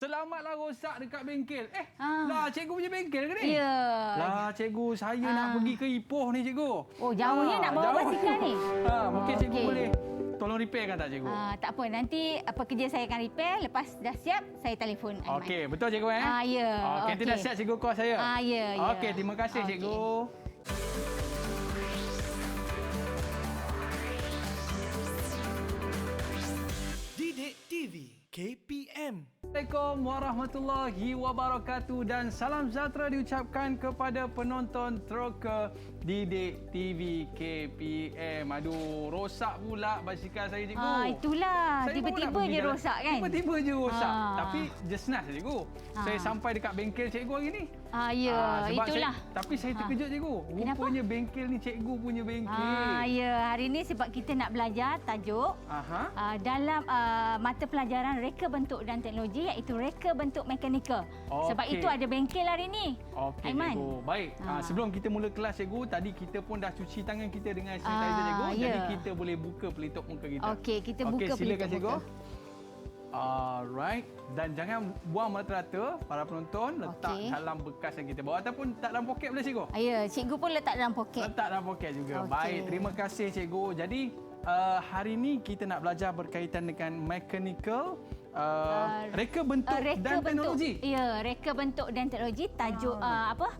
Selamatlah rosak dekat bengkel. Lah cikgu punya bengkel ke ni? Ya. Lah cikgu, saya nak pergi ke Ipoh ni cikgu. Oh, jauhnya nak bawa jauh. basikal ni? Mungkin cikgu okey. boleh tolong repairkan tak cikgu? Tak apa, nanti pekerja saya akan repair. Lepas dah siap, saya telefon Aiman. Okey, betul cikgu Ya. Okey, nanti dah siap cikgu call saya. Ya. Okey, terima kasih cikgu. Didik TV KPM. Assalamualaikum warahmatullahi wabarakatuh dan salam sejahtera diucapkan kepada penonton teroka Didik TV KPM. Aduh, rosak pula basikal saya cikgu. Itulah, Saya tiba-tiba je rosak kan? Tiba-tiba je rosak. Tapi just nice cikgu. Saya sampai dekat bengkel cikgu hari ni. Ya, itulah. Tapi saya terkejut cikgu. Rupanya bengkel ni cikgu punya bengkel. Ya, hari ni sebab kita nak belajar tajuk dalam mata pelajaran reka bentuk dan teknologi iaitu reka bentuk mekanikal. Sebab itu ada bengkel hari ni. Okey Aiman. cikgu. Baik. Sebelum kita mula kelas cikgu, tadi kita pun dah cuci tangan kita dengan sanitizer cikgu. Jadi kita boleh buka pelitup muka kita. Okey, kita buka pelitup silakan muka. cikgu. Alright. Dan jangan buang merata-rata para penonton, letak dalam bekas yang kita bawa ataupun letak dalam poket boleh cikgu? Ya, cikgu pun letak dalam poket. Letak dalam poket juga. Okey. Baik, terima kasih cikgu. Jadi hari ini kita nak belajar berkaitan dengan mechanical reka bentuk dan teknologi. Ya, reka bentuk dan teknologi. Tajuk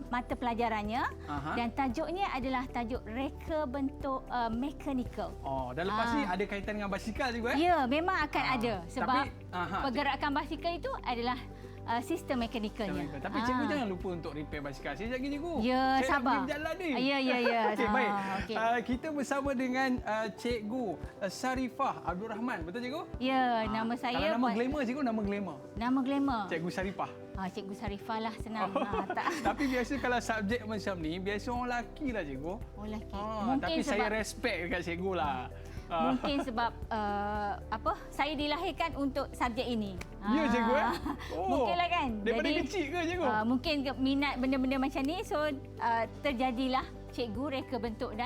mata pelajarannya dan tajuknya adalah tajuk reka bentuk mechanical. Dan lepas ni ada kaitan dengan basikal juga Ya, memang akan ada sebab pergerakan cikgu, basikal itu adalah sistem mekanikalnya. Tapi cikgu jangan lupa untuk repair basikal saya lagi cikgu. Ya, saya sabar. Nak pergi berjalan ni. Ya. Okey, baik. Okay. Kita bersama dengan cikgu Sarifah Abdul Rahman. Betul cikgu? Ya, nama saya. Kalau nama glamour cikgu, nama glamour. Nama glamour. Cikgu Sarifah. Cikgu Sarifah lah, senang. Tak. Tapi biasa kalau subjek macam ni, biasa orang lelaki lah cikgu. Oh, lelaki. Mungkin tapi saya respect dekat cikgu lah. Mungkin sebab saya dilahirkan untuk subjek ini. Ya cikgu Mungkinlah kan. Daripada kecil ke cikgu? Mungkin minat benda-benda macam ni, so terjadilah cikgu reka bentuk dan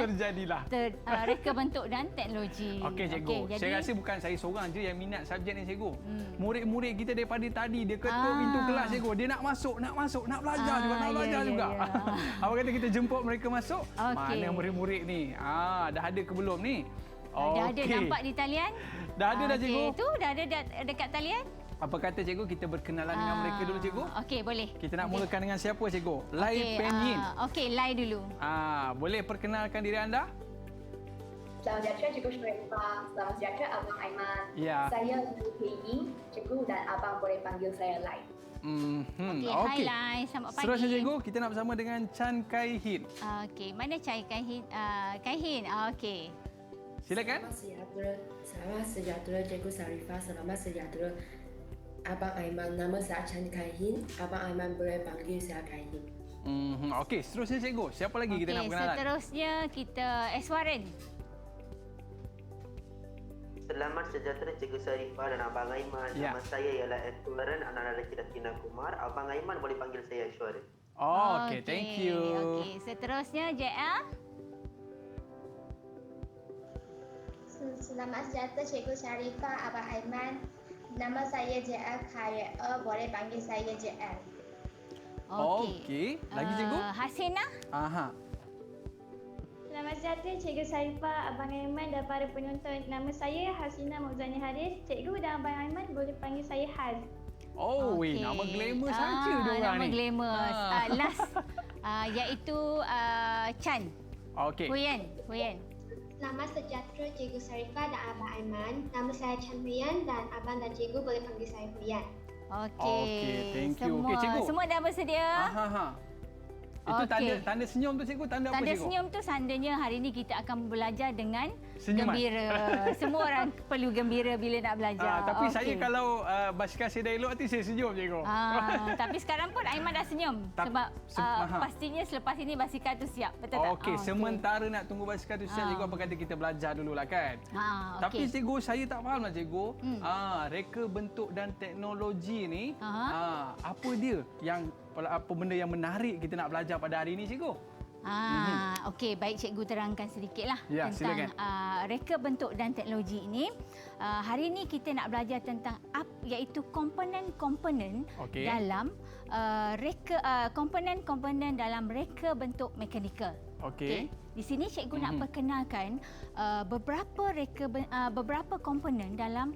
reka bentuk dan teknologi. Okey cikgu. Jadi, saya rasa bukan saya seorang je yang minat subjek ni cikgu. Murid-murid kita daripada tadi dia ketuk pintu kelas cikgu. Dia nak masuk, nak belajar juga. Apa kata kita jemput mereka masuk? Mana murid-murid ni? Dah ada ke belum ni? Dah ada nampak di talian? Dah ada dah cikgu. Itu dah ada dekat talian? Apa kata cikgu kita berkenalan dengan mereka dulu cikgu? Okey, boleh. Kita nak mulakan dengan siapa cikgu? Lai Pen Yin. Okey, Lai dulu. Boleh perkenalkan diri anda? Selamat sejahtera Cikgu Syarifah. Selamat sejahtera Abang Aiman. Ya. Saya Lai Pen Yin, cikgu dan abang boleh panggil saya Lai. Okey, hai Lai, selamat pagi. Seterusnya cikgu, kita nak bersama dengan Chan Kai Hin. Okey, mana Chan Kai Hin? Kai Hin, okey. Silakan. Selamat sejahtera Cikgu Sarifah. Selamat sejahtera Abang Aiman. Nama saya Chan Kai Hin. Abang Aiman boleh panggil saya Kai Hin. Okey, seterusnya cikgu. Siapa lagi kita nak berkenalan? Seterusnya kita Eswaran. Selamat sejahtera Cikgu Sarifah dan Abang Aiman. Nama saya ialah Eswaran, anak lelaki Datina Kumar. Abang Aiman boleh panggil saya Eswaran. Okey, thank you. Okey, seterusnya JL. Selamat sejahtera Cikgu Syarifah, Abang Aiman. Nama saya JL Khairul, boleh panggil saya JL. Okey. Lagi cikgu? Hasina. Selamat sejahtera Cikgu Syarifah, Abang Aiman dan para penonton. Nama saya Hasina Mauzani Haris. Cikgu dan Abang Aiman boleh panggil saya Haz. Nama glamour saja dia orang ni. Nama glamour. Last iaitu Chan. Okey. Huyen. Selamat sejahtera Cikgu Syarifah dan Abang Aiman. Nama saya Chan Huyan dan Abang dan Cikgu boleh panggil saya Huyan. Okey, thank you. Okey cikgu. Semua dah bersedia? Itu tanda senyum tu cikgu, tanda apa cikgu? Tanda senyum tu tandanya hari ni kita akan belajar dengan senyuman. Gembira. Semua orang perlu gembira bila nak belajar. Tapi saya kalau basikal saya dah elok nanti saya senyum cikgu. Tapi sekarang pun Aiman dah senyum sebab pastinya selepas ini basikal tu siap. Betul tak? Okey, sementara nak tunggu basikal tu siap cikgu, apa kata kita belajar dululah kan? Tapi cikgu saya tak fahamlah cikgu. Reka bentuk dan teknologi ni apa dia yang apa benda yang menarik kita nak belajar pada hari ini cikgu? Okey, baik cikgu terangkan sedikitlah silakan. tentang reka bentuk dan teknologi ini. Hari ini kita nak belajar tentang iaitu komponen-komponen dalam komponen-komponen dalam reka bentuk mekanikal. Okey. Di sini cikgu nak perkenalkan beberapa komponen dalam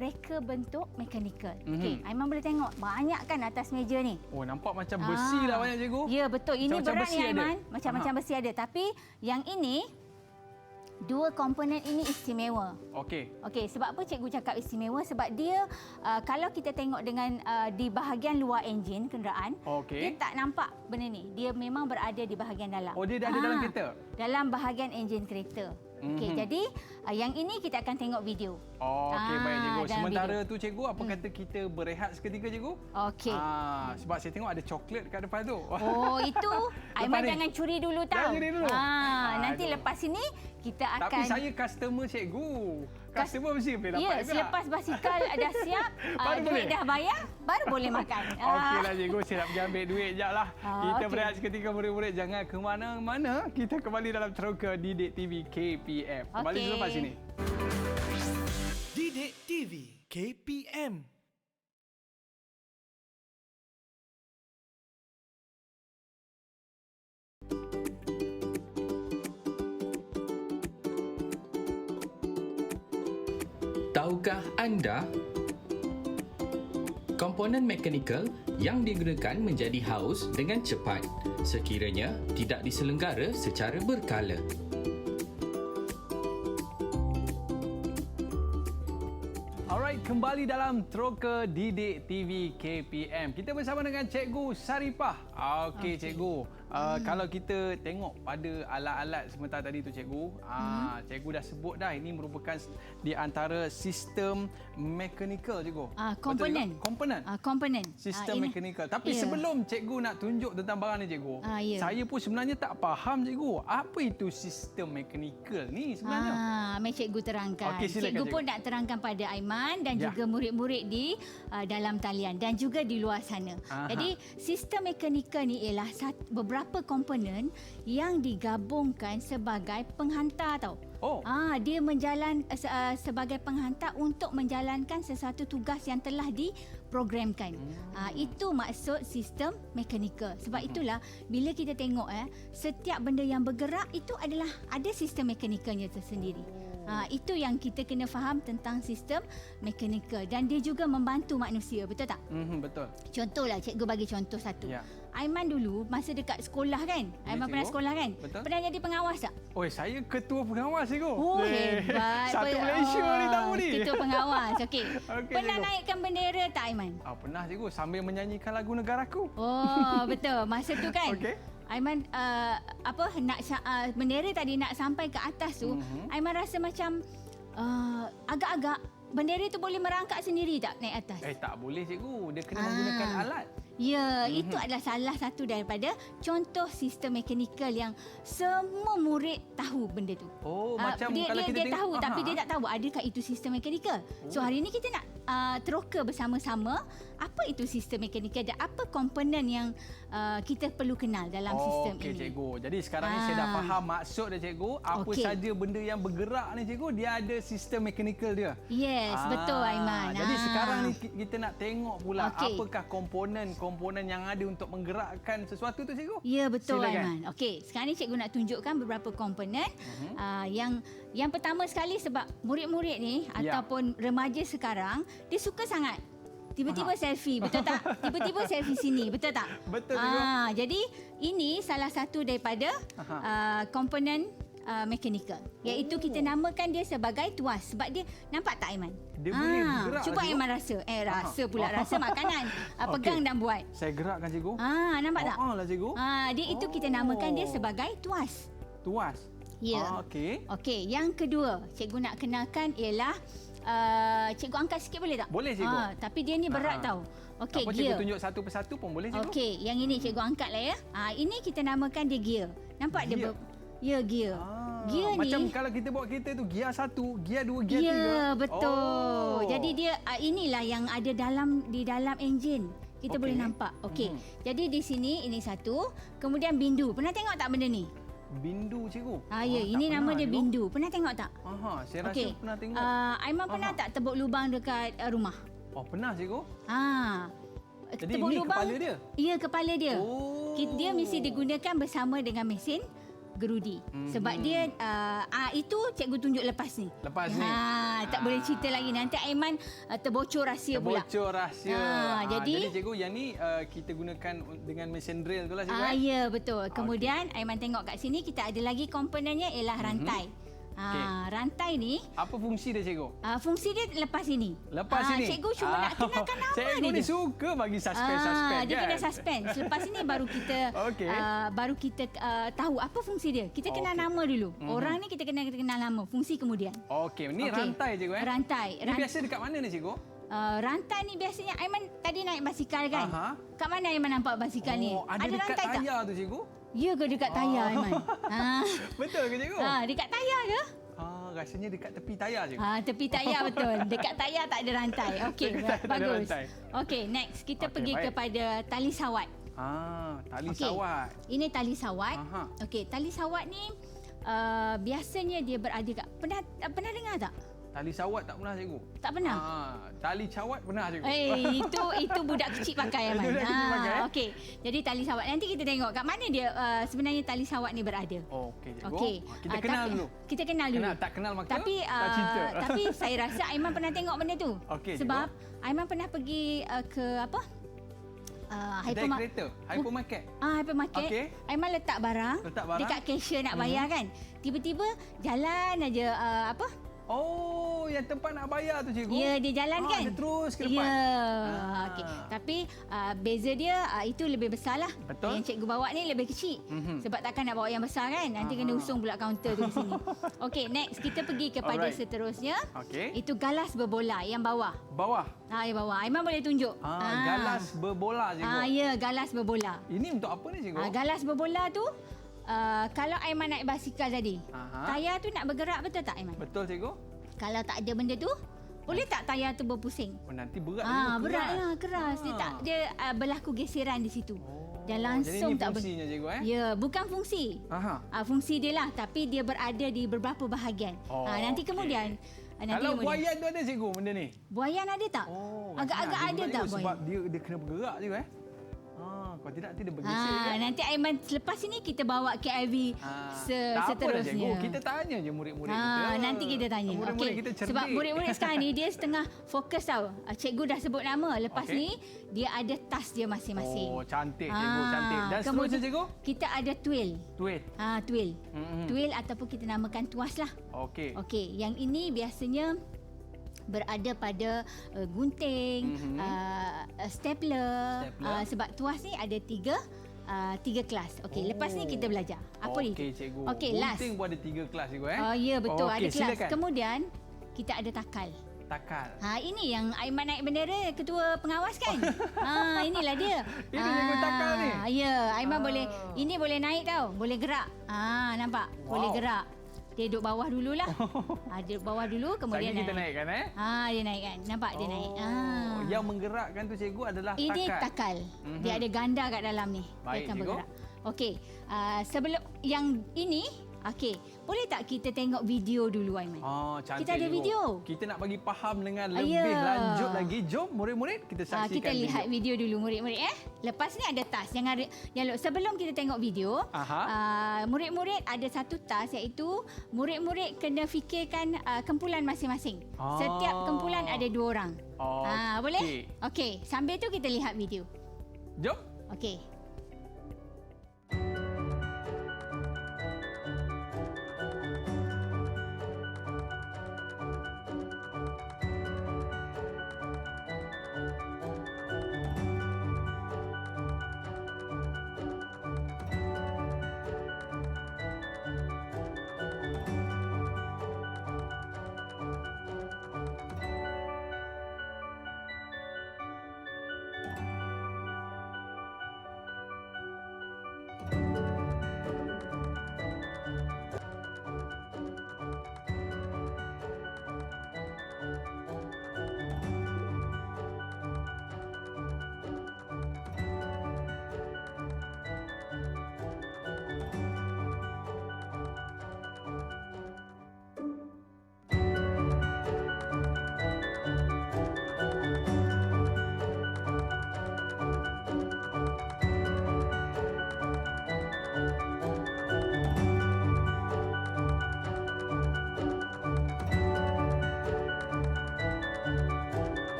reka bentuk mekanikal. Okey, Aiman boleh tengok banyak kan atas meja ni. Oh, nampak macam besi lah banyak cikgu. Ya, betul. Ini Macam-macam berat ni besi ada. Aiman. Macam-macam besi ada. Tapi yang ini, dua komponen ini istimewa. Okey. Okey, sebab apa cikgu cakap istimewa? Sebab dia kalau kita tengok dengan di bahagian luar enjin kenderaan, dia tak nampak benda ni. Dia memang berada di bahagian dalam. Oh, dia dah ada dalam kereta? Dalam bahagian enjin kereta. Okey, jadi yang ini kita akan tengok video. Okey, baik cikgu. Sementara tu cikgu, apa kata kita berehat seketika cikgu? Okey. Sebab saya tengok ada coklat kat depan tu. Oh, itu Aiman jangan curi dulu tahu. Jangan curi dulu. Nanti lepas ini kita akan. Tapi saya customer cikgu. Customer mesti boleh dapat juga. Selepas basikal dah siap, duit dah bayar, baru boleh makan. Okeylah cikgu, saya nak pergi ambil duit sekejap lah. Kita berehat seketika murid-murid. Jangan ke mana-mana. Kita kembali dalam Teroka Didik TV KPM. Kembali selepas ini. Didik TV KPM. Tahukah anda, komponen mekanikal yang digunakan menjadi haus dengan cepat sekiranya tidak diselenggara secara berkala. Alright, kembali dalam Teroka Didik TV KPM. Kita bersama dengan Cikgu Saripah. Okey, cikgu. Kalau kita tengok pada alat-alat sebentar tadi tu cikgu, cikgu dah sebut dah ini merupakan di antara sistem mekanikal cikgu. Komponen. Komponen. Sistem mekanikal. Tapi sebelum cikgu nak tunjuk tentang barang ni cikgu, saya pun sebenarnya tak faham cikgu. Apa itu sistem mekanikal ni sebenarnya? Mari cikgu terangkan. Okey, silakan, cikgu pun nak terangkan pada Aiman dan juga murid-murid di dalam talian dan juga di luar sana. Jadi sistem mekanikal ni ialah beberapa komponen yang digabungkan sebagai penghantar tau. Dia sebagai penghantar untuk menjalankan sesuatu tugas yang telah diprogramkan. Itu maksud sistem mekanikal. Sebab itulah bila kita tengok setiap benda yang bergerak itu adalah ada sistem mekanikalnya tersendiri. Itu yang kita kena faham tentang sistem mekanikal dan dia juga membantu manusia, betul tak? Betul. Contohlah, cikgu bagi contoh satu. Aiman dulu masa dekat sekolah kan? Aiman pernah cikgu. sekolah kan? Betul. Pernah jadi pengawas tak? Oh, saya ketua pengawas cikgu. Oh, hebat. Satu Malaysia ni tahu ni. Ketua pengawas. Okey. Okey, Pernah cikgu. naikkan bendera tak Aiman? Pernah cikgu, sambil menyanyikan lagu negaraku. Oh, betul. Masa tu kan? Okey. Aiman bendera tadi nak sampai ke atas tu, Aiman rasa macam agak-agak bendera tu boleh merangkak sendiri tak naik atas? Tak boleh cikgu. Dia kena menggunakan alat. Ya, itu adalah salah satu daripada contoh sistem mekanikal yang semua murid tahu benda tu. Macam kalau kita dia tengok, tahu tapi dia tak tahu adakah itu sistem mekanikal. So hari ini kita nak teroka bersama-sama apa itu sistem mekanikal dan apa komponen yang kita perlu kenal dalam sistem Okey ini. cikgu. Jadi sekarang ni saya dah faham maksud dia cikgu. Apa saja benda yang bergerak ni cikgu, dia ada sistem mekanikal dia. Yes, betul Aiman. Jadi sekarang ni kita nak tengok pula apakah komponen yang ada untuk menggerakkan sesuatu tu cikgu. Ya, betul Silakan. Aiman. Okey, sekarang ni cikgu nak tunjukkan beberapa komponen. Yang pertama sekali sebab murid-murid ni ataupun remaja sekarang dia suka sangat tiba-tiba selfie, betul tak? Tiba-tiba selfie sini, betul tak? Betul cikgu. Jadi ini salah satu daripada komponen mekanikal, iaitu kita namakan dia sebagai tuas sebab dia nampak tak Aiman? Dia boleh bergerak. Cuba cikgu. Aiman rasa. Rasa pula rasa makanan. Pegang dan buat. Saya gerakkan cikgu. Nampak tak? Lah cikgu. Dia itu kita namakan dia sebagai tuas. Tuas. Ya. Okey. Okey, yang kedua cikgu nak kenalkan ialah cikgu angkat sikit boleh tak? Boleh cikgu. Tapi dia ni berat tau. Okey, Apa gear. cikgu tunjuk satu persatu pun boleh cikgu. Okey, yang ini cikgu angkatlah ya. Ini kita namakan dia gear. Nampak Gear? dia gear. Gear ni macam kalau kita bawa kereta tu gear 1, gear 2, gear 3. Ya, betul. Jadi dia inilah yang ada di dalam enjin. Kita Okey. boleh nampak. Okey. Jadi di sini ini satu. Kemudian bindu. Pernah tengok tak benda ni? Bindu cikgu. Ya, tak ini nama pernah, dia cikgu. bindu. Pernah tengok tak? Aha, saya rasa Okey. pernah tengok. Aiman pernah tak tebuk lubang dekat rumah? Oh, pernah cikgu. Jadi Tebuk ini lubang. kepala dia? Ya, kepala dia. Oh. Dia mesti digunakan bersama dengan mesin gerudi. Sebab dia itu cikgu tunjuk lepas ni. Lepas ni. Tak boleh cerita lagi. Nanti Aiman terbocor rahsia pula. Terbocor rahsia. Jadi cikgu yang ni kita gunakan dengan mesin drill tu lah cikgu. ya, betul. Kemudian Aiman tengok kat sini kita ada lagi komponennya ialah rantai. Rantai ni Apa fungsi dia cikgu? fungsi dia lepas ini. Lepas ini. Cikgu cuma nak kenalkan nama cikgu dia ni je. suka bagi suspense-suspense Dia kan. kena suspense. Lepas ini baru kita tahu apa fungsi dia. Kita kenal nama dulu. Orang ni kita kenal nama. Fungsi kemudian. Okey, ni rantai cikgu Rantai. Ni biasa dekat mana ni cikgu? Rantai ni biasanya Aiman tadi naik basikal kan? Kat mana Aiman nampak basikal ni? Ada dekat rantai tak? tayar tu cikgu? Ya ke dekat tayar Aiman? Betul ke cikgu? Dekat tayar ke? Rasanya dekat tepi tayar cikgu. Tepi tayar betul. Dekat tayar tak ada rantai. Okey, Tak ada bagus. rantai. Okey, next kita Okey, pergi baik. kepada tali sawat. Tali Okey. sawat. Ini tali sawat. Aha. Okey, tali sawat ni biasanya dia berada kat pernah dengar tak? Tali sawat tak pernah cikgu? Tak pernah. Tali cawat pernah cikgu. Itu budak kecil pakai Aiman. Budak kecil pakai. Okey. Jadi tali sawat nanti kita tengok kat mana dia sebenarnya tali sawat ni berada. Okey cikgu. Okey. Kita kenal dulu. Kita kenal dulu. Tak kenal maka Tapi tak cinta. tapi saya rasa Aiman pernah tengok benda tu. Okey, Sebab Aiman pernah pergi ke apa? Kedai kereta, hypermarket. Hypermarket. Okey. Aiman letak barang, dekat cashier nak bayar kan. Tiba-tiba jalan aja Oh, yang tempat nak bayar tu cikgu. Ya, dia jalan kan? Dia terus ke depan. Ya. Okey. Tapi beza dia itu lebih besar lah. Betul. Yang cikgu bawa ni lebih kecil. Sebab takkan nak bawa yang besar kan? Nanti kena usung pula kaunter tu di sini. Okey, next kita pergi kepada Alright. seterusnya. Okey. Itu galas berbola yang bawah. Bawah. Yang bawah. Aiman boleh tunjuk. Galas berbola cikgu. Ya, galas berbola. Ini untuk apa ni cikgu? Galas berbola tu kalau Aiman naik basikal tadi, Aha. tayar tu nak bergerak betul tak Aiman? Betul cikgu? Kalau tak ada benda tu, boleh tak tayar tu berpusing? Oh, nanti berat cikgu. Beratlah, keras. Dia berlaku geseran di situ. Dan jadi langsung ini tak fungsinya cikgu Ya, bukan fungsi. Fungsi dia lah, tapi dia berada di beberapa bahagian. Nanti okey. kemudian Kalau buayan tu ada cikgu benda ni? Buayan ada tak? Agak-agak ada tak buayan? Sebab dia kena bergerak juga kalau tidak nanti dia bergeser kan? Nanti Aiman selepas ini kita bawa KIV Tak apalah seterusnya. cikgu, kita tanya je murid-murid kita. Nanti kita tanya. Murid-murid kita cerdik. Sebab murid-murid sekarang ni dia setengah fokus tau. Cikgu dah sebut nama. Lepas ni dia ada tas dia masing-masing. Oh, cantik cikgu, cantik. Dan seterusnya kemudian cikgu? Kita ada twill. Twill. Twill. Twill ataupun kita namakan tuas lah. Okey. Okey, yang ini biasanya berada pada gunting, stapler. Sebab tuas ni ada tiga kelas. Okey, lepas ni kita belajar. Apa ni? Okey cikgu. Okey, last. Gunting pun ada 3 kelas cikgu Ya, betul. Okey, Ada kelas. silakan. Kemudian kita ada takal. Takal. Ini yang Aiman naik bendera ketua pengawas kan? Inilah dia. Ini cikgu takal ni. Ya, Aiman boleh ini boleh naik tau, boleh gerak. Nampak? Boleh gerak. Dia duduk bawah dululah. Dia duduk bawah dulu kemudian Lagi kita naikkan dia naikkan. Nampak dia naik. Yang menggerakkan tu cikgu adalah Ini takal. takal. Dia ada ganda kat dalam ni. Baik, Dia akan cikgu. bergerak. Okey. Sebelum yang ini, boleh tak kita tengok video dulu Aiman? Cantik Kita ada cikgu. video. Kita nak bagi faham dengan Ya. lebih lanjut lagi. Jom murid-murid kita saksikan Kita lihat video dulu murid-murid Lepas ni ada tas. Sebelum kita tengok video, murid-murid ada satu tas iaitu murid-murid kena fikirkan kumpulan masing-masing. Setiap kumpulan ada 2 orang. Boleh? Okey, sambil tu kita lihat video. Jom. Okey.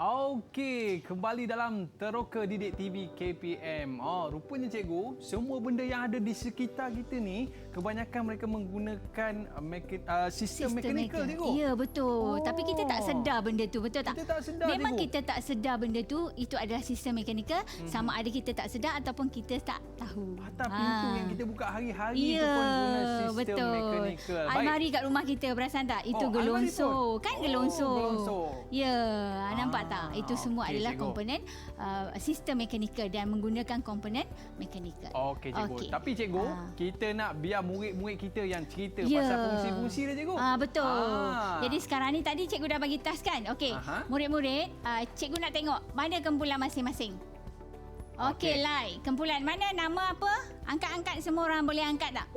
Okey, kembali dalam Teroka Didik TV KPM. Rupanya cikgu, semua benda yang ada di sekitar kita ni, kebanyakan mereka menggunakan sistem mekanikal, cikgu. Ya, betul. Tapi kita tak sedar benda tu, betul tak? Kita tak sedar, Memang cikgu. kita tak sedar benda tu, itu adalah sistem mekanikal. Sama ada kita tak sedar ataupun kita tak tahu. Atas pintu yang kita buka hari-hari tu Ya, pun guna sistem betul. mekanikal. Almari kat rumah kita, perasan tak? Itu Oh, almari gelonsor. pun? Kan Oh, gelonsor. gelonsor. Ya, nampak tak? Itu semua okey, adalah cikgu. komponen sistem mekanikal dan menggunakan komponen mekanikal. Okey, cikgu. Okey. Tapi cikgu, Ah. kita nak biar murid-murid kita yang cerita Ya. pasal fungsi-fungsi dia, cikgu. Betul. Jadi sekarang ni tadi cikgu dah bagi task kan? Okey. Aha. Murid-murid, cikgu nak tengok mana kumpulan masing-masing. Okey, Okey. Lai. Kumpulan mana, nama apa? Angkat-angkat, semua orang boleh angkat tak?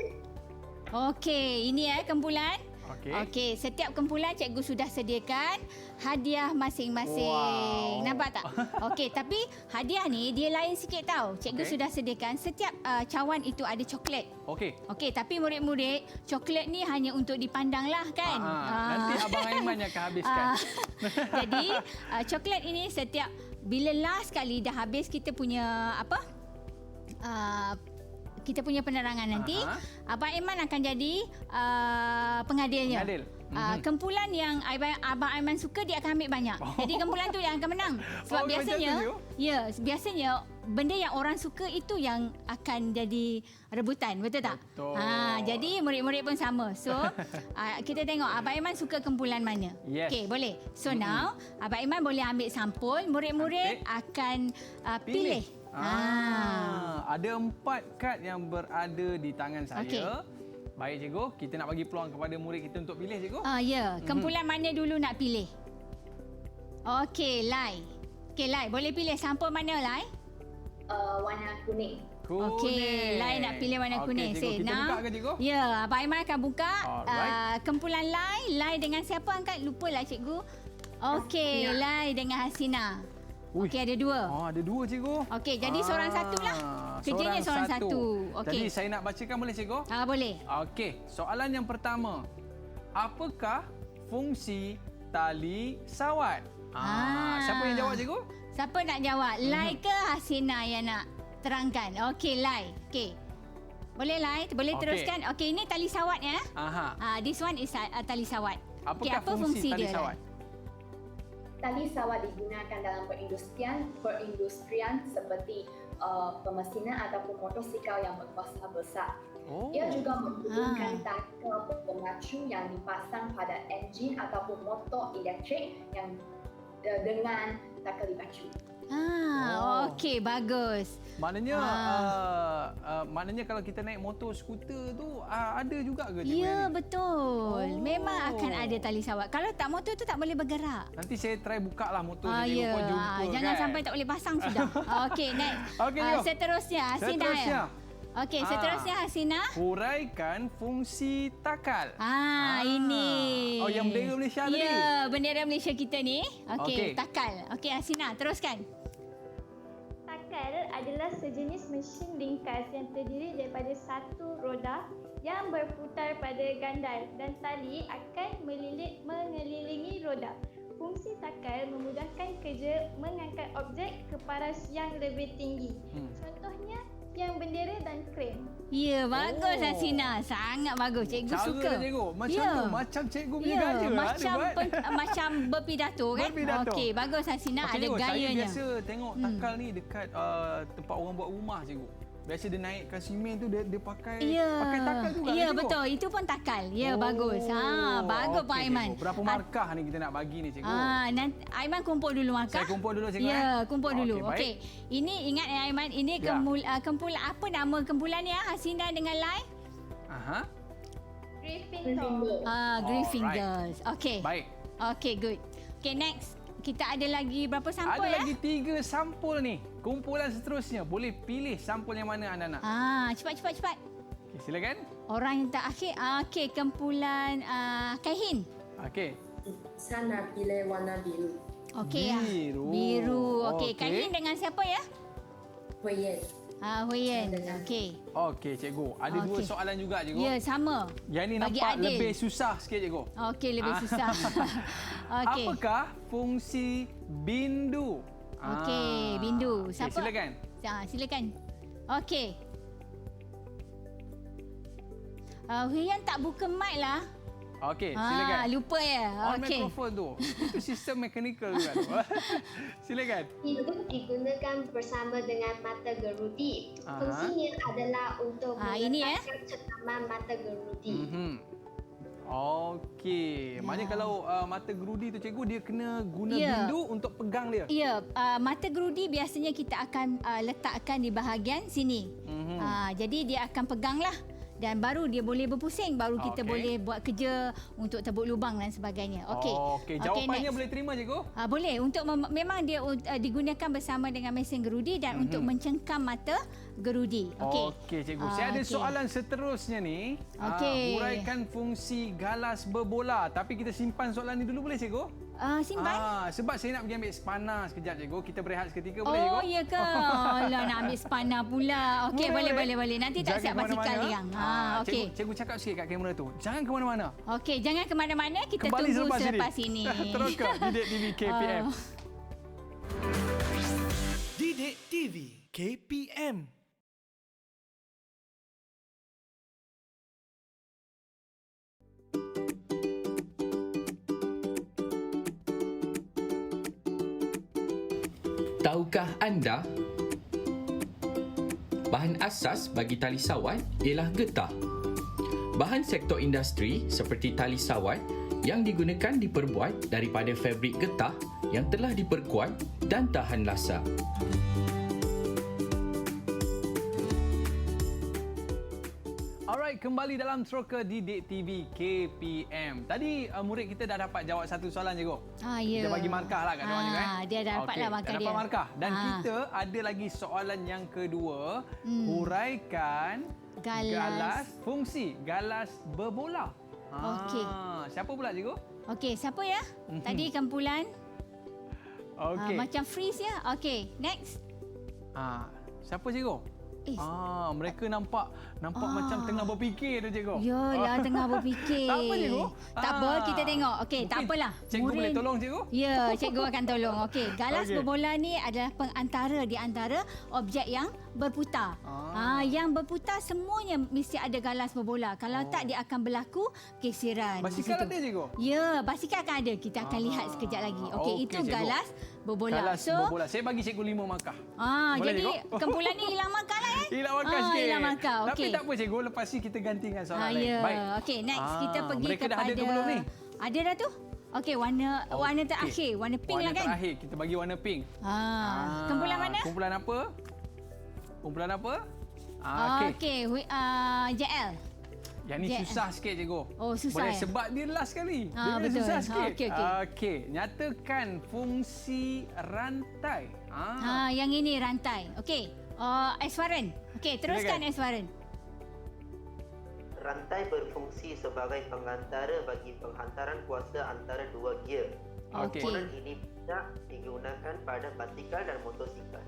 Okey, ini kumpulan. Okey, setiap kumpulan cikgu sudah sediakan hadiah masing-masing. Wow. Nampak tak? Okey, tapi hadiah ni dia lain sikit tau. Cikgu Okey. sudah sediakan setiap cawan itu ada coklat. Okey. Okey, tapi murid-murid, coklat ni hanya untuk dipandang lah kan? Nanti Abang Aiman yang akan habiskan. Jadi, coklat ini setiap bila last kali dah habis kita punya apa? Kita punya penerangan nanti, Abang Aiman akan jadi pengadilnya. Pengadil. Kumpulan yang Abang Aiman suka dia akan ambil banyak. Jadi kumpulan tu yang akan menang. Sebab macam biasanya tu, biasanya benda yang orang suka itu yang akan jadi rebutan, betul tak? Betul. Jadi murid-murid pun sama. So kita tengok Abang Aiman suka kumpulan mana. Yes. Okey, boleh. So now Abang Aiman boleh ambil sampul, murid-murid akan pilih. Ada 4 kad yang berada di tangan saya. Okey. Baik, cikgu. Kita nak bagi peluang kepada murid kita untuk pilih, cikgu. Ya, kumpulan mana dulu nak pilih? Okey, Lai. Okey, Lai, boleh pilih sampul mana, Lai? Warna kuning. Kuning. Okey, Lai nak pilih warna Okey, kuning. cikgu. Kita buka ke, cikgu? Ya, Abang Aiman akan buka. Alright. Kumpulan Lai dengan siapa angkat? Lupalah, cikgu. Okey, Lai dengan Hasina. Okey, ada 2. Ada 2, cikgu. Okey, jadi seorang satulah. Kerjanya seorang satu. Okey. Jadi saya nak bacakan, boleh, cikgu? Boleh. Okey, soalan yang pertama. Apakah fungsi tali sawat? Siapa yang jawab, cikgu? Siapa nak jawab? Lai ke Hasina yang nak terangkan? Okey, Lai. Okey. Boleh, Lai? Boleh Okey. teruskan? Okey, ini tali sawat ya. This one is tali sawat. Okey, Apakah apa fungsi tali dia, sawat? Lai? Tali sawat digunakan dalam perindustrian seperti pemesinan ataupun motosikal yang berkuasa besar. Ia juga menghubungkan takal pemacu yang dipasang pada enjin ataupun motor elektrik yang dengan takal dipacu. Okey, bagus. Maknanya maknanya kalau kita naik motor skuter tu ada juga ke, cikgu? Ya, betul. Memang akan ada tali sawat. Kalau tak, motor tu tak boleh bergerak. Nanti saya try buka lah motor cikgu Ya, pun jumpa jangan kan. sampai tak boleh pasang sudah. Okey, next. Okey, cikgu. Seterusnya, Hasina. Seterusnya. Okey, seterusnya Hasina. Huraikan fungsi takal. Ini. Oh, yang bendera Malaysia tadi? Ya, bendera Malaysia kita ni. Okey, Okey. takal. Okey, Hasina, teruskan. Takal adalah sejenis mesin ringkas yang terdiri daripada satu roda yang berputar pada gandal dan tali akan mengelilingi roda. Fungsi takal memudahkan kerja mengangkat objek ke paras yang lebih tinggi. Contohnya tiang bendera dan kren. Ya, bagus Hasina. Sangat bagus. Cikgu Cara suka. dia, cikgu. Macam Ya. tu. Macam cikgu punya Ya, gaya. macam berpidato kan? Berpidato. Okey, bagus Hasina. Okey, Ada cikgu, gayanya. Saya biasa tengok takal ni dekat tempat orang buat rumah, cikgu. Biasa dia naikkan simen tu dia pakai takal juga. Ya, cikgu? betul. Itu pun takal. Ya, bagus. Bagus Pak okey, Aiman. cikgu. Berapa markah ni kita nak bagi ni, cikgu? Nanti Aiman kumpul dulu markah. Saya kumpul dulu, cikgu. Ya, kumpul dulu. baik. Okey. Ini ingat ya Aiman, ini Ya. kumpulan apa nama kumpulan ni Hasina dengan Lai? Gryffindor. Gryffindors. Okey. Baik. Okey, good. Okey, next. Kita ada lagi berapa sampul Ada lagi 3 sampul ni. Kumpulan seterusnya. Boleh pilih sampul yang mana anda nak. Cepat. Okay, silakan. Orang yang tak akhir. Okey, kumpulan Kaihin. Okey. Saya nak pilih warna biru. Okey. Biru. Biru. Okey, Okey. Kaihin dengan siapa ya? Huyen. Huyen. Okey. Okey, cikgu. Ada dua Okey. soalan juga, cikgu. Ya, sama. Yang ni Bagi nampak adil. lebih susah sikit, cikgu. Okey, lebih susah. Okey. Apakah fungsi bindu? Okey, bindu. Okey, Siapa? silakan. Silakan. Okey. Huyen tak buka mic lah. Okey, silakan. Lupa ya. On Okey. mikrofon tu. Itu sistem mekanikal juga tu. Silakan. Bindu digunakan bersama dengan mata gerudi. Fungsinya adalah untuk ini meletakkan cekaman mata gerudi. Okey. Maknanya kalau mata gerudi tu, cikgu, dia kena guna bindu untuk pegang dia. Ya, mata gerudi biasanya kita akan letakkan di bahagian sini. Jadi dia akan peganglah. Dan baru dia boleh berpusing, baru kita boleh buat kerja untuk tebuk lubang dan sebagainya. Okey. Okey, jawapannya boleh terima, cikgu? Boleh. Untuk memang dia digunakan bersama dengan mesin gerudi dan untuk mencengkam mata gerudi. Okey. Okey, cikgu. Saya ada soalan seterusnya ni. Okey. Uraikan fungsi galas berbola. Tapi kita simpan soalan ni dulu, boleh, cikgu? Simpan. Sebab saya nak pergi ambil spana sekejap, cikgu. Kita berehat seketika, boleh, cikgu? Oh, ya ke? Alah, nak ambil spana pula. Okey, boleh. Nanti tak siap basikal yang. Okey. Cikgu cakap sikit kat kamera tu. Jangan ke mana-mana. Okey, jangan ke mana-mana. Kita Kembali tunggu selepas ini. Terus ke Didik TV KPM. Didik TV KPM. Tahukah anda bahan asas bagi tali sawat ialah getah. Bahan sektor industri seperti tali sawat yang digunakan diperbuat daripada fabrik getah yang telah diperkuat dan tahan lasak. Alright, kembali dalam Troka Didik TV KPM. Tadi murid kita dah dapat jawab satu soalan, cikgu. Ya. Kita bagi markah lah kat diorang juga. Dia dah dapat lah markah dah dia. dapat markah. Dan kita ada lagi soalan yang kedua. Huraikan galas fungsi galas berbola. Okey. Siapa pula, cikgu? Okey, siapa ya? Tadi kumpulan. Okey. Macam freeze ya. Okey, next. Siapa, cikgu? Mereka nampak macam tengah berfikir tu, cikgu. Yalah, tengah berfikir. Tak apa, cikgu. Tak apa, kita tengok. Okey, tak apalah. Cikgu boleh tolong, cikgu? Ya, cikgu akan tolong. Okey, galas berbola ni adalah pengantara di antara objek yang berputar. Yang berputar semuanya mesti ada galas berbola. Kalau tak, dia akan berlaku kesiran. Basikal ada, cikgu? Ya, basikal akan ada. Kita akan lihat sekejap lagi. Okey, itu cikgu. galas berbola. Galas berbola. Saya bagi cikgu 5 markah. Boleh, Jadi cikgu? kumpulan ni hilang markah lah. Hilang markah sikit. Hilang markah. Tapi Okey. tak apa, cikgu. Lepas ni kita ganti dengan soalan lain. Ya. Baik. Okey, next kita pergi mereka kepada... dah ada ke belum ni? Ada dah tu. Okey, warna terakhir. Warna pink warna lah kan? terakhir. Kita bagi warna pink. Kumpulan mana? Kumpulan apa? Kumpulan apa? Okey. JL. Yang ni susah sikit, cikgu. Oh, susah Boleh ya? sebab dia last sekali. Dia boleh betul. susah sikit. Okey. Nyatakan fungsi rantai. Yang ini rantai. Okey. Eswaran. Okey, teruskan Eswaran. Rantai berfungsi sebagai pengantara bagi penghantaran kuasa antara dua gear. Okey. Komponen ini banyak digunakan pada basikal dan motosikal.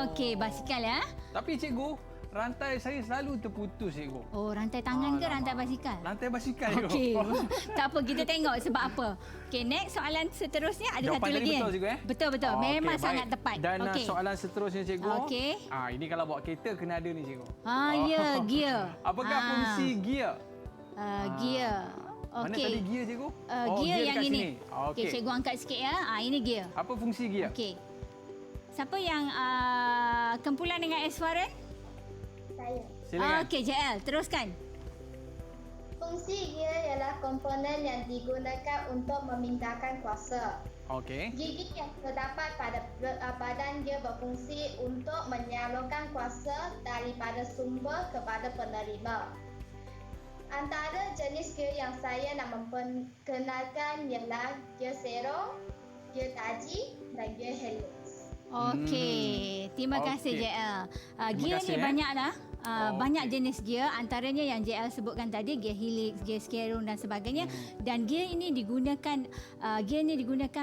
Okey, basikal ya. Tapi, cikgu, rantai saya selalu terputus, cikgu. Oh, rantai tangan ke rantai basikal? Rantai basikal, cikgu. Okey. Tak apa, kita tengok sebab apa. Okey, next soalan seterusnya ada Jawapan satu tadi lagi. betul, cikgu, Betul. Memang Okey, sangat baik. tepat. Dan Okey. soalan seterusnya, cikgu. Okey. Ini kalau bawa kereta kena ada ni, cikgu. Ya, gear. Apakah fungsi gear? Gear. Mana Okey. tadi gear, cikgu? Gear yang dekat ini. sini. Okey, cikgu angkat sikit ya. Ini gear. Apa fungsi gear? Okey. Siapa yang kumpulan dengan Eswaran? Saya. Silakan. Okey, JL. Teruskan. Fungsi gear ialah komponen yang digunakan untuk memindahkan kuasa. Okey. Gigi yang terdapat pada badan gear berfungsi untuk menyalurkan kuasa daripada sumber kepada penerima. Antara jenis gear yang saya nak memperkenalkan ialah gear zero, gear taji dan gear helix. Okey. Terima kasih Okey. JL. Terima Gear kasih, ni banyak dah. banyak jenis gear, antaranya yang JL sebutkan tadi, gear helix, gear scarum dan sebagainya. Dan gear ini digunakan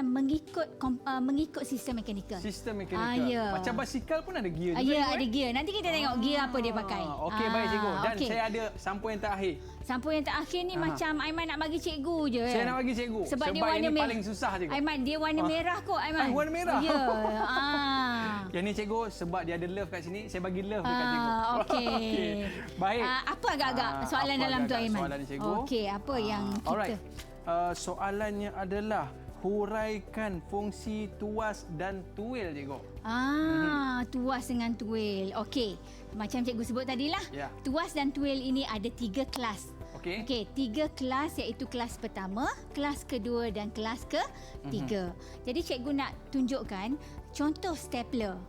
mengikut sistem mekanikal. Sistem mekanikal. Ya. Macam basikal pun ada gear juga. Ya, ada gear. Nanti kita tengok gear apa dia pakai. Okey, baik cikgu. Dan okey. saya ada sampul yang terakhir. Sampul yang terakhir ni macam Aiman nak bagi cikgu je. Saya nak bagi cikgu. Sebab dia ini warna merah. paling susah cikgu. Aiman, dia warna merah kot Aiman. Warna merah. Ya. Yang ni cikgu, sebab dia ada love kat sini, saya bagi love dekat cikgu. Okey. Baik. Apa agak-agak soalan apa dalam tu agak-agak Aiman? soalan ni, cikgu? Okey, apa yang kita... Alright. Soalannya adalah huraikan fungsi tuas dan tuil, cikgu. Tuas dengan tuil. Okey. Macam cikgu sebut tadilah. Ya. Tuas dan tuil ini ada 3 kelas. Okey. Okey, 3 kelas iaitu kelas pertama, kelas kedua dan kelas ketiga. Jadi cikgu nak tunjukkan contoh stapler.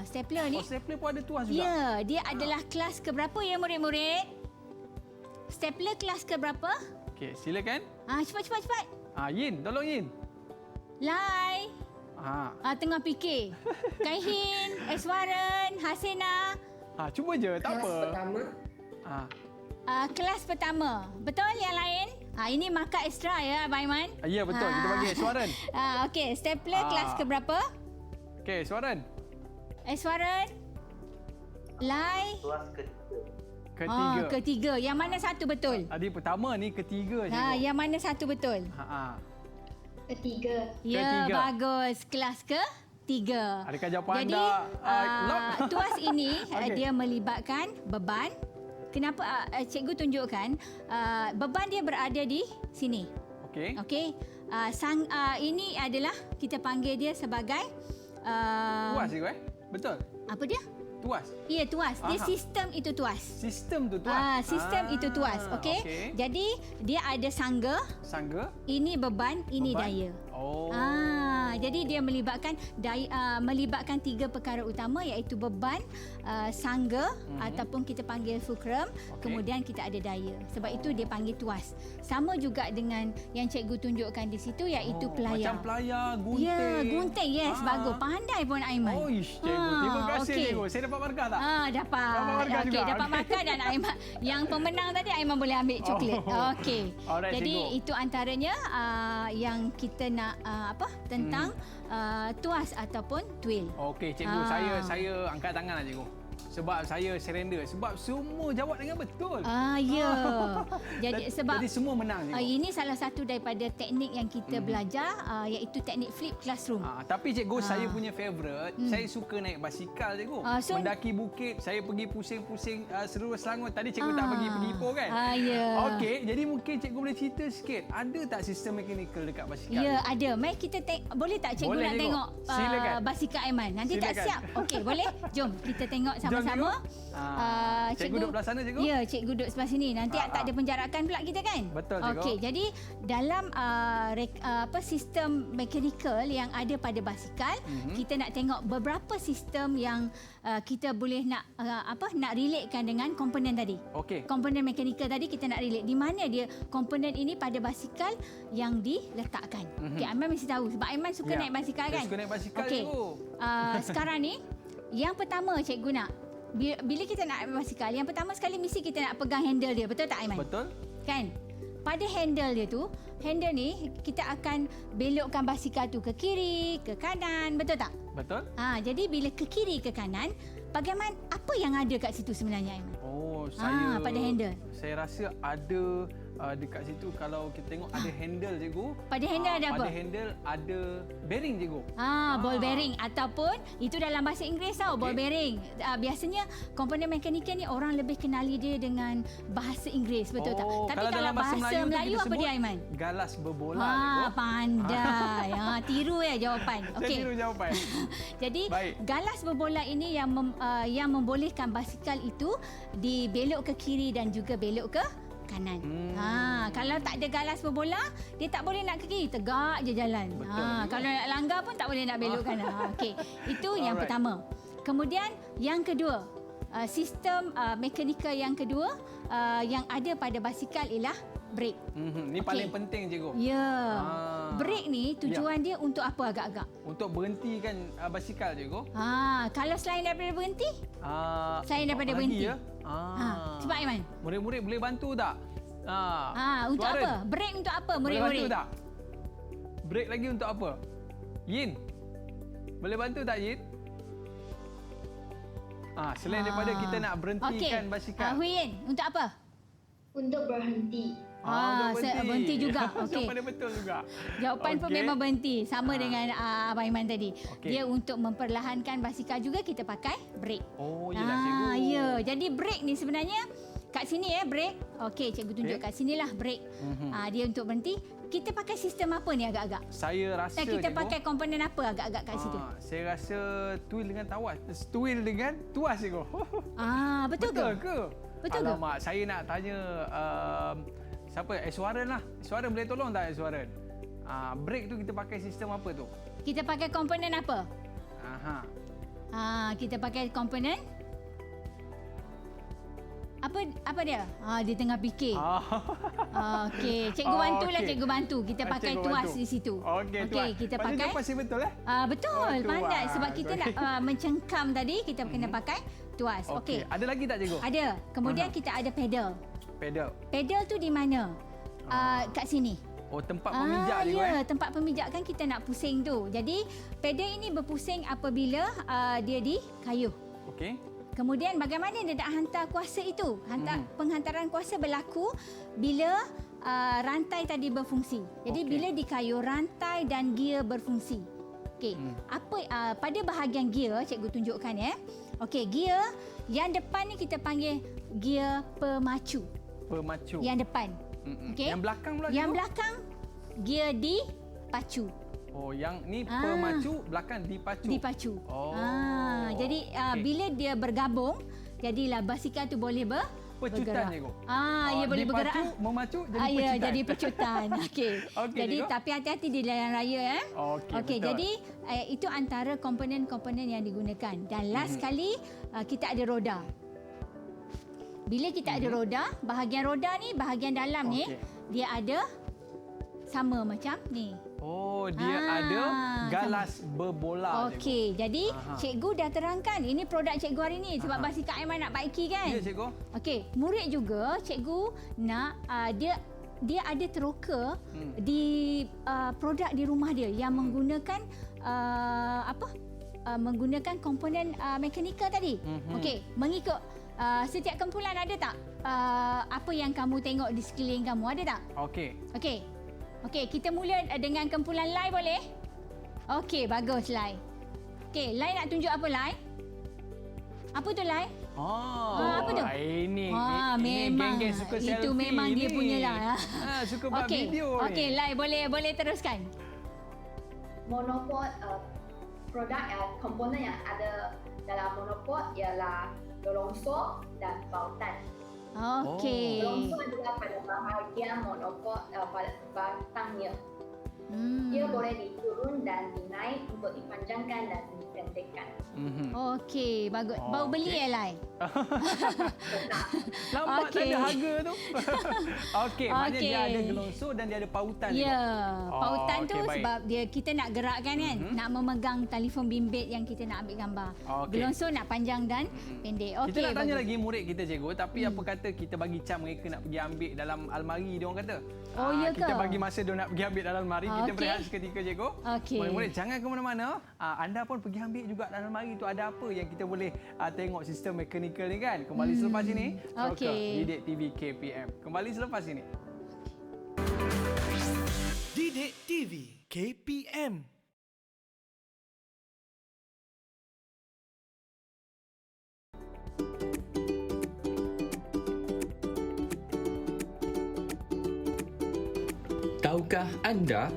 Stapler ni. Stapler pun ada tuas juga. Ya, dia adalah kelas ke berapa ya murid-murid? Stapler kelas ke berapa? Okey, silakan. Cepat. Yin, tolong Yin. Lai. Tengah fikir. Kaihin, Eswaran, Hasina. Cuba je, tak apa. Kelas pertama. Kelas pertama. Betul yang lain? Ini markah ekstra ya, Abang Aiman? Ya, betul. Kita bagi Eswaran. Okey, stapler kelas ke berapa? Okey, Eswaran. Eswaran. Lai. Tuas ketiga. Ketiga. Yang mana satu betul? Tadi pertama ni ketiga cikgu. Yang mana satu betul? Ketiga. Ya, bagus. Kelas ketiga. Adakah jawapan Jadi, anda? tuas ini Okey. dia melibatkan beban. Kenapa cikgu tunjukkan beban dia berada di sini. Okey. Okey. Ini adalah kita panggil dia sebagai Tuas cikgu Betul. apa dia? Tuas. Ya, tuas. Dia sistem itu tuas. Sistem tu tuas. Sistem itu tuas. Okey. Jadi dia ada sangga. Sangga. Ini beban, ini daya. Jadi dia melibatkan melibatkan 3 perkara utama iaitu beban, sangga ataupun kita panggil fulcrum, kemudian kita ada daya. Sebab itu dia panggil tuas. Sama juga dengan yang cikgu tunjukkan di situ iaitu pelayar. Macam pelayar, gunting. Ya, gunting. Yes, bagus. Pandai pun Aiman. Cikgu. Terima kasih cikgu. Saya dapat markah tak? Dapat. Dapat markah juga. Dapat markah dan Aiman yang pemenang tadi Aiman boleh ambil coklat. Okey. Alright, Jadi cikgu. itu antaranya yang kita nak tentang tuas ataupun tuil. Okey cikgu, saya angkat tanganlah cikgu. Sebab saya surrender. Sebab semua jawab dengan betul. Ya. Jadi Jadi semua menang cikgu. ini salah satu daripada teknik yang kita belajar iaitu teknik flip classroom. Tapi cikgu, saya punya favourite, saya suka naik basikal cikgu. Mendaki bukit, saya pergi pusing-pusing seluruh Selangor. Tadi cikgu tak pergi Ipoh kan? Ya. Okey, jadi mungkin cikgu boleh cerita sikit. Ada tak sistem mekanikal dekat basikal? Ya, ada. Mari kita boleh tak cikgu Boleh, nak cikgu. tengok Silakan. basikal Aiman? Nanti tak Silakan. siap. Okey, boleh? Jom kita tengok sama-sama. Cikgu duduk belah sana cikgu? Ya, cikgu duduk sebelah sini. Nanti tak ada penjarakan pula kita kan? Betul, cikgu. Okey, jadi dalam sistem mekanikal yang ada pada basikal, kita nak tengok beberapa sistem yang kita boleh nak relatekan dengan komponen tadi. Okey. Komponen mekanikal tadi kita nak relate. Di mana dia komponen ini pada basikal yang diletakkan. Okey, Aiman mesti tahu sebab Aiman suka naik basikal kan? Saya suka naik basikal Okey. cikgu. Sekarang ni yang pertama cikgu nak bila kita nak naik basikal, yang pertama sekali mesti kita nak pegang handle dia. Betul tak Aiman? Betul. Kan? Pada handle dia tu, handle ni kita akan belokkan basikal tu ke kiri, ke kanan. Betul tak? Betul. Jadi bila ke kiri, ke kanan, bagaimana apa yang ada kat situ sebenarnya Aiman? Saya pada handle. Saya rasa ada dekat situ kalau kita tengok ada handle cikgu. Pada handle ada apa? Pada handle ada bearing cikgu. Ball bearing ataupun itu dalam bahasa Inggeris tau, ball bearing. Biasanya komponen mekanikal ni orang lebih kenali dia dengan bahasa Inggeris, betul tak? Tapi kalau dalam bahasa Melayu apa dia Aiman? Galas berbola cikgu. Pandai. Tiru ya jawapan. Saya tiru jawapan. Jadi Baik. galas berbola ini yang membolehkan basikal itu dibelok ke kiri dan juga belok ke kanan. Kalau tak ada galas berbola, dia tak boleh nak ke kiri, tegak je jalan. Kalau nak langgar pun tak boleh nak belok kanan. Okey, itu yang pertama. Kemudian yang kedua, sistem mekanikal yang kedua yang ada pada basikal ialah brake. Ini paling penting cikgu. Ya. Brake ni tujuan dia untuk apa agak-agak? Untuk berhentikan basikal cikgu. Kalau selain daripada berhenti? Selain daripada lagi berhenti. ya? Cepat Aiman. Murid-murid boleh bantu tak? Untuk Suara. apa? Break untuk apa Boleh murid-murid? bantu tak? Break lagi untuk apa? Yin. Boleh bantu tak Yin? Selain daripada kita nak berhentikan basikal. Hui Yin, untuk apa? Untuk berhenti. Untuk berhenti juga. Okey. Jawapan dia betul juga. Jawapan pun memang berhenti. Sama dengan Abang Aiman tadi. Okey. Dia untuk memperlahankan basikal juga kita pakai break. Oh, yelah cikgu. Ya. Jadi break ni sebenarnya kat sini break. Okey, cikgu tunjuk kat sinilah break. Dia untuk berhenti. Kita pakai sistem apa ni agak-agak? Saya rasa Dan kita cikgu, pakai komponen apa agak-agak kat situ? Saya rasa tuil dengan tawas. Tuil dengan tuas cikgu. Betul ke? Betul ke? Alamak, saya nak tanya siapa? Eswaran lah. Eswaran boleh tolong tak Eswaran? Break tu kita pakai sistem apa tu? Kita pakai komponen apa? Aha. Kita pakai komponen apa dia? Dia tengah fikir. Okey, cikgu bantulah cikgu bantu. Kita pakai Cikgu tuas bantu. di situ. Okey, tuas. Kita Maksudnya pakai. pasti betul Betul, tuas. pandai sebab kita nak mencengkam tadi kita kena pakai tuas. Okey. Ada lagi tak cikgu? Ada. Kemudian kita ada pedal. Pedal. Pedal tu di mana? Kat sini. Oh, tempat pemijak cikgu Ya, tempat pemijak kan kita nak pusing tu. Jadi pedal ini berpusing apabila dia dikayuh. Okey. Kemudian bagaimana dia nak hantar kuasa itu? Penghantaran kuasa berlaku bila rantai tadi berfungsi. Jadi bila dikayuh rantai dan gear berfungsi. Okey. Pada bahagian gear cikgu tunjukkan Okey, gear yang depan ni kita panggil gear pemacu. Pemacu. Yang depan. Okey. Yang belakang pula Yang cikgu? belakang gear dipacu. Oh, yang ni pemacu, belakang dipacu. Dipacu. Oh. Jadi bila dia bergabung, jadilah basikal tu boleh Pecutan bergerak. cikgu. Ia boleh bergerak. Memacu jadi Ya, pecutan. jadi pecutan. Okey. Okey, Jadi cikgu. tapi hati-hati di jalan raya Okey, betul. jadi itu antara komponen-komponen yang digunakan. Dan last kali kita ada roda. Bila kita ada roda, bahagian roda ni, bahagian dalam ni dia ada sama macam ni. Oh, dia ada galas berbola. Okey, jadi cikgu dah terangkan ini produk cikgu hari ni sebab basikal Aiman nak baiki kan? Ya, cikgu. Okey, murid juga cikgu nak dia ada teroka di produk di rumah dia yang menggunakan menggunakan komponen mekanikal tadi. Okey, mengikut setiap kumpulan ada tak apa yang kamu tengok di sekeliling kamu, ada tak? Okey. Okey, kita mula dengan kumpulan Lai boleh? Okey, bagus Lai. Okey, Lai nak tunjuk apa Lai? Apa tu Lai? Apa tu? Ini memang geng-geng suka selfie. itu memang dia punya lah. Suka buat video ni. Okey, Lai boleh teruskan. Monopod produk komponen yang ada dalam monopod ialah longsor dan bautan. Okey. Longsor adalah pada bahagian monopod pada batangnya. Dia boleh diturun dan dinaik untuk dipanjangkan dan dipendekkan. Okey, bagus. Baru beli Lai? Nampak tak ada harga tu. Okey, maknanya dia ada gelongsor dan dia ada pautan juga. Ya, pautan tu okey, baik. sebab dia kita nak gerakkan kan, nak memegang telefon bimbit yang kita nak ambil gambar. Gelongsor nak panjang dan pendek. Okey. Kita nak tanya lagi murid kita cikgu, tapi apa kata kita bagi cam mereka nak pergi ambil dalam almari dia orang kata. Ya ke? Kita bagi masa dia nak pergi ambil dalam almari, kita berehat seketika cikgu. Okey. Murid-murid jangan ke mana-mana. Anda pun pergi ambil juga dalam almari tu ada apa yang kita boleh tengok sistem mekanikal ni kan. Kembali selepas ini. Okey. Didik TV KPM. Kembali selepas ini. Didik TV KPM. Tahukah anda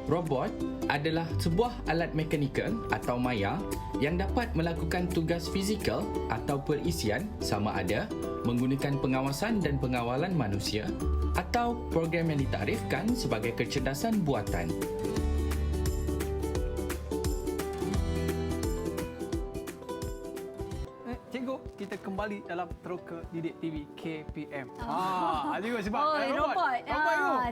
robot adalah sebuah alat mekanikal atau maya yang dapat melakukan tugas fizikal atau perisian sama ada menggunakan pengawasan dan pengawalan manusia atau program yang ditakdirkan sebagai kecerdasan buatan. Cikgu, kita kembali dalam teroka Didik TV KPM. Cikgu sebab robot.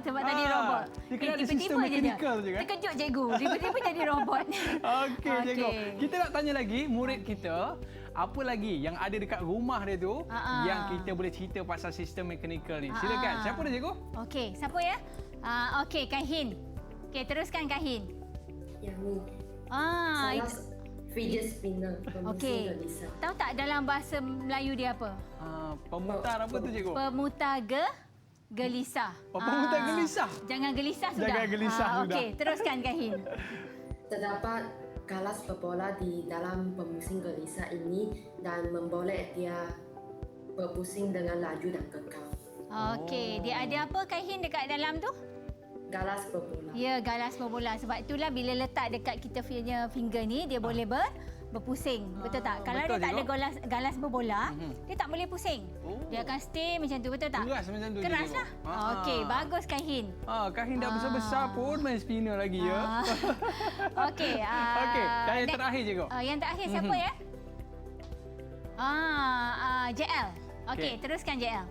Sebab tadi robot. Dia kena ada sistem mekanikal je kan? Terkejut cikgu. Tiba-tiba jadi robot. Okey, cikgu. Kita nak tanya lagi murid kita, apa lagi yang ada dekat rumah dia tu yang kita boleh cerita pasal sistem mekanikal ni. Silakan. Siapa dia cikgu? Okey, siapa ya? Okey, Kak Hin. Okey, teruskan Kak Hin. Yang ni. Itu. Fidget spinner. Okey. Tahu tak dalam bahasa Melayu dia apa? Pemutar apa tu cikgu? Pemutar gelisah. Pemutar gelisah. Jangan gelisah sudah. Jangan gelisah sudah. Okey, teruskan Kak Hin. Terdapat galas berbola di dalam pemusing gelisah ini dan memboleh dia berpusing dengan laju dan kekal. Okey, dia ada apa Kak Hin dekat dalam tu? Galas berbola. Ya, galas berbola. Sebab itulah bila letak dekat kita punya finger ni, dia boleh berpusing. Betul tak? Kalau betul, dia tak ada cikgu. galas berbola, dia tak boleh pusing. Dia akan stay macam tu. Betul tak? Keras macam tu. Keraslah. Okey, bagus Kak Hin. Kak Hin dah besar-besar pun main spinner lagi ya. Okey. Okey, dan yang terakhir cikgu. Yang terakhir siapa ya? JL. Okey, teruskan JL.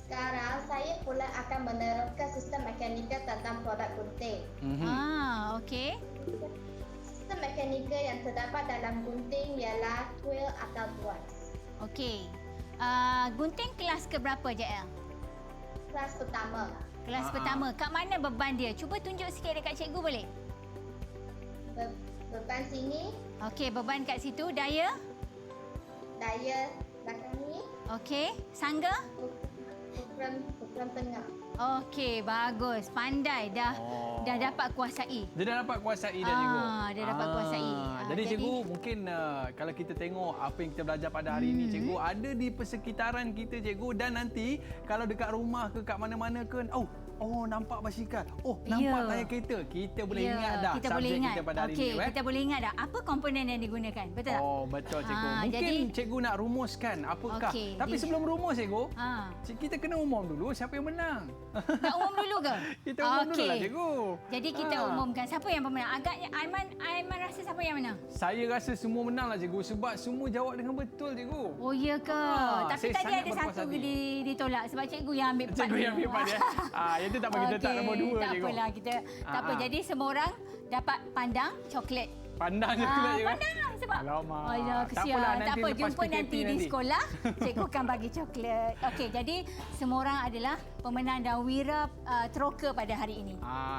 Sekarang saya pula akan menerangkan sistem mekanikal tentang produk gunting. Okey. Sistem mekanikal yang terdapat dalam gunting ialah twill atau tuas. Okey. Gunting kelas ke berapa JL? Kelas pertama. Kelas pertama. Kat mana beban dia? Cuba tunjuk sikit dekat cikgu boleh? Beban sini. Okey, beban kat situ. Daya Daya belakang ni. okey. Sangga? Ukuran tengah. Okey, bagus. Pandai. Dah dapat kuasai. Dia dah dapat kuasai dah cikgu. Dia dapat kuasai. Jadi cikgu mungkin kalau kita tengok apa yang kita belajar pada hari ini cikgu, ada di persekitaran kita cikgu, dan nanti kalau dekat rumah ke kat mana-mana ke, nampak basikal. Nampak tayar kereta. Kita boleh ingat dah kita subjek boleh ingat. kita pada hari ini. Kita boleh ingat dah apa komponen yang digunakan. Betul tak? Betul cikgu. Mungkin cikgu nak rumuskan apakah. Tapi sebelum rumus cikgu, kita kena umum dulu siapa yang menang. Nak umum dulu ke? Kita umum dulu lah cikgu. Jadi kita umumkan siapa yang pemenang. Agaknya Aiman rasa siapa yang menang? Saya rasa semua menang lah cikgu sebab semua jawab dengan betul cikgu. Oh ya ke? Tapi tadi ada satu ditolak sebab cikgu yang ambil part. Cikgu yang ambil part ya. Yang tu tak bagi letak nombor 2 cikgu. Tak apalah kita. Tak apa. Jadi semua orang dapat pandang coklat. Pandang coklat cikgu. Pandang sebab. Alamak. Kesian. Tak apa, jumpa nanti di sekolah. Cikgu akan bagi coklat. Okey, jadi semua orang adalah pemenang dan wira teroka pada hari ini.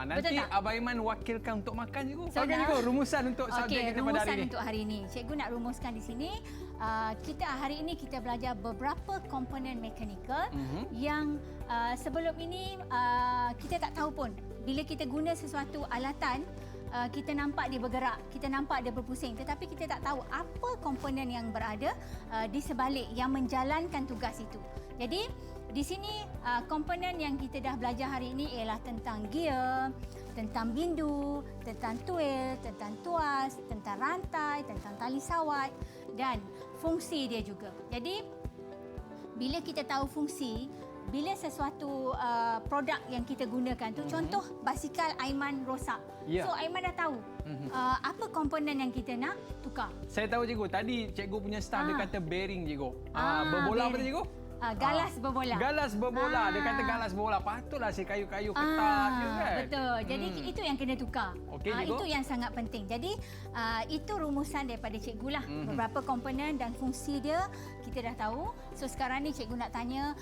Nanti Abang Aiman wakilkan untuk makan cikgu. So, cikgu rumusan untuk subjek kita pada hari ini. Rumusan untuk hari ini. Cikgu nak rumuskan di sini. Hari ini kita belajar beberapa komponen mekanikal yang sebelum ini kita tak tahu pun. Bila kita guna sesuatu alatan, kita nampak dia bergerak, kita nampak dia berpusing, tetapi kita tak tahu apa komponen yang berada di sebalik yang menjalankan tugas itu. Jadi di sini komponen yang kita dah belajar hari ini ialah tentang gear, tentang bindu, tentang twill, tentang tuas, tentang rantai, tentang tali sawat dan fungsi dia juga. Jadi bila kita tahu fungsi, bila sesuatu produk yang kita gunakan tu, contoh basikal Aiman rosak. So Aiman dah tahu apa komponen yang kita nak tukar. Saya tahu cikgu, tadi cikgu punya staff dia kata bearing cikgu. Berbola apa cikgu? Galas berbola. Galas berbola. Dia kata galas berbola. Patutlah si kayu-kayu ketat je kan. Betul. Jadi itu yang kena tukar. Okey, itu yang sangat penting. Jadi itu rumusan daripada cikgu lah. Beberapa komponen dan fungsi dia kita dah tahu. So sekarang ni cikgu nak tanya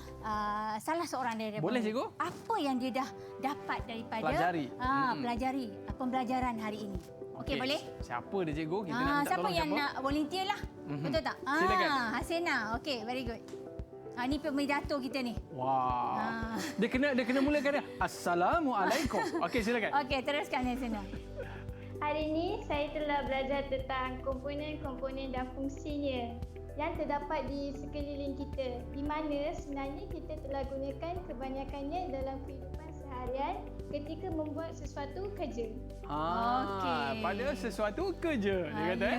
salah seorang daripada boleh cikgu? Apa yang dia dah dapat daripada pelajari pembelajaran hari ini. Okey, boleh? Siapa dia cikgu? Kita nak minta siapa tolong yang nak volunteer lah. Betul tak? Silakan. Hasina. Okey, very good. Ini pemidato kita ni. Wah. Dia kena mulakan dia. Assalamualaikum. Okey, silakan. Okey, teruskan Hasina. Hari ini saya telah belajar tentang komponen-komponen dan fungsinya yang terdapat di sekeliling kita, di mana sebenarnya kita telah gunakan kebanyakannya dalam kehidupan seharian ketika membuat sesuatu kerja. Pada sesuatu kerja dia kata.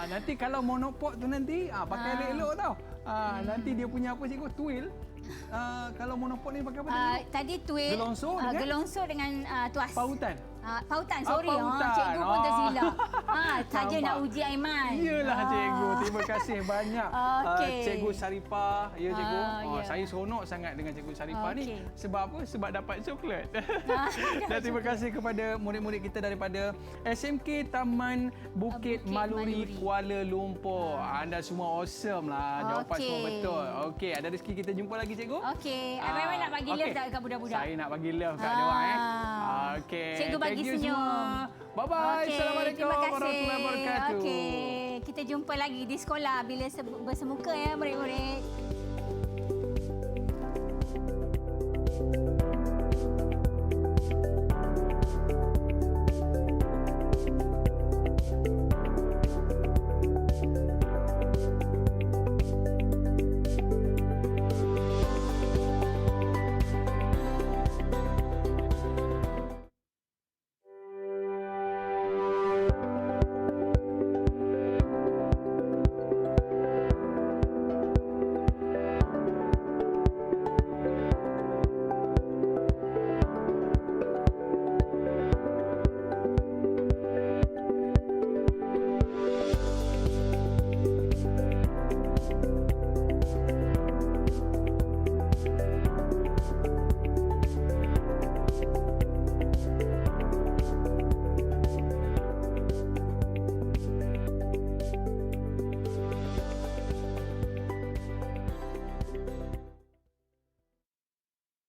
Nanti kalau monopod tu nanti pakai elok-elok tau. Nanti dia punya apa cikgu? Twill. Kalau monopod ni pakai apa tadi? Tadi twill. Gelongsor dengan tuas. Pautan. Pautan, sorry. Pautan. Cikgu pun tersilap. Saja Nampak. nak uji Aiman. Iyalah cikgu. Terima kasih banyak Okey. Cikgu Saripah. Ya cikgu. Ya. Saya seronok sangat dengan Cikgu Saripah ni. Okey. Sebab apa? Sebab dapat coklat. Dan terima kasih kepada murid-murid kita daripada SMK Taman Bukit Maluri, Kuala Lumpur. Anda semua awesome lah. Jawapan semua betul. Okey, ada rezeki kita jumpa lagi cikgu. Okey. Aiman nak bagi love tak kat budak-budak? Saya nak bagi love kat dia orang. Okey. Cikgu bagi Thank you senyum. semua. Bye-bye. Okey, Assalamualaikum terima kasih. warahmatullahi wabarakatuh. Okey, kita jumpa lagi di sekolah bila bersemuka ya murid-murid.